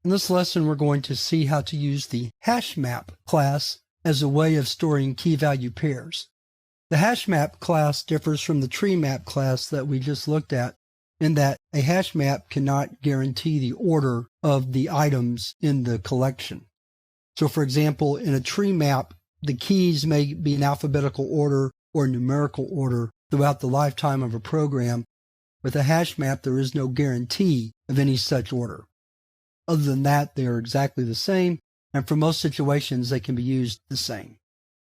In this lesson, we're going to see how to use the Hashmap class as a way of storing key-value pairs. The Hashmap class differs from the TreeMap class that we just looked at in that a hash map cannot guarantee the order of the items in the collection. So, for example, in a tree map, the keys may be in alphabetical order or numerical order throughout the lifetime of a program. With a hash map, there is no guarantee of any such order. Other than that, they are exactly the same, and for most situations, they can be used the same.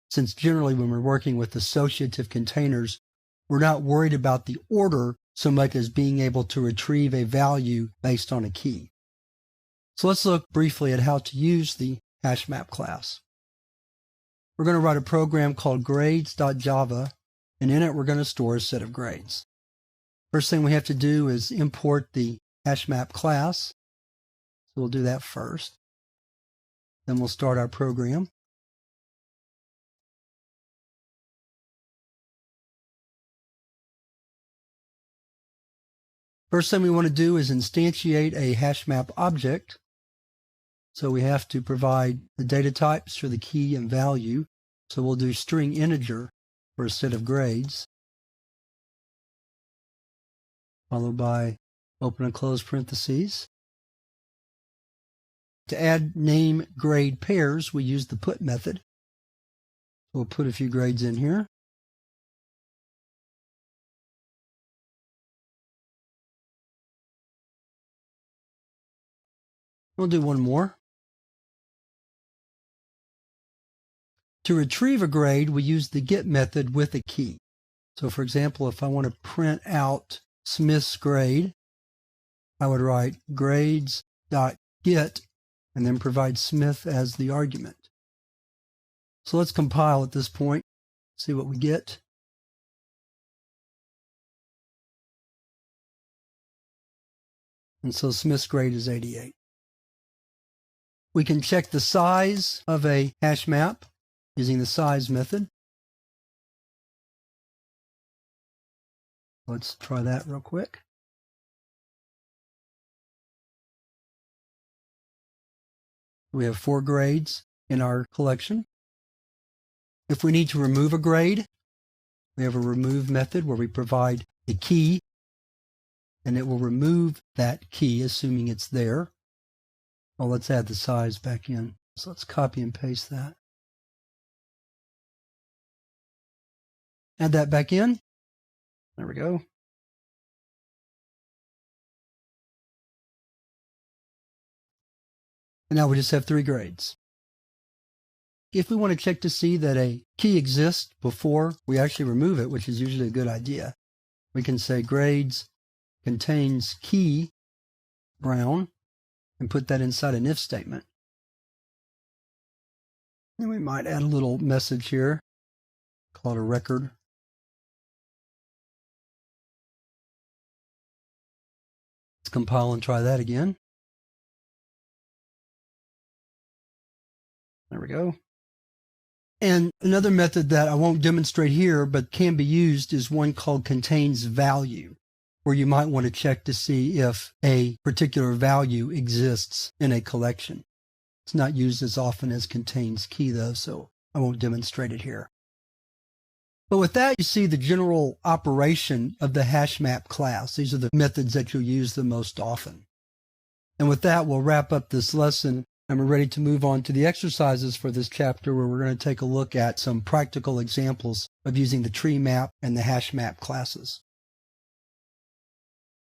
Since generally when we're working with associative containers, we're not worried about the order so much as being able to retrieve a value based on a key. So let's look briefly at how to use the Hashmap class. We're going to write a program called grades.java, and in it we're going to store a set of grades. First thing we have to do is import the Hashmap class. So we'll do that first. Then we'll start our program. First thing we want to do is instantiate a Hashmap object. So we have to provide the data types for the key and value. So we'll do string integer for a set of grades, followed by open and close parentheses. To add name grade pairs, we use the put method. We'll put a few grades in here. We'll do one more. To retrieve a grade, we use the get method with a key. So for example, if I want to print out Smith's grade, I would write grades.get and then provide Smith as the argument. So let's compile at this point, see what we get. And so Smith's grade is 88. We can check the size of a hash map using the size method. Let's try that real quick. We have 4 grades in our collection. If we need to remove a grade, we have a remove method where we provide the key, and it will remove that key, assuming it's there. Well, let's add the size back in. So let's copy and paste that. Add that back in. There we go. And now we just have 3 grades. If we want to check to see that a key exists before we actually remove it, which is usually a good idea, we can say grades contains key brown and put that inside an if statement. And we might add a little message here, call it a record. Let's compile and try that again. There we go. And another method that I won't demonstrate here but can be used is one called contains value, where you might want to check to see if a particular value exists in a collection. It's not used as often as contains key though, so I won't demonstrate it here. But with that, you see the general operation of the Hashmap class. These are the methods that you'll use the most often. And with that, we'll wrap up this lesson, and we're ready to move on to the exercises for this chapter, where we're going to take a look at some practical examples of using the tree map and the Hashmap classes.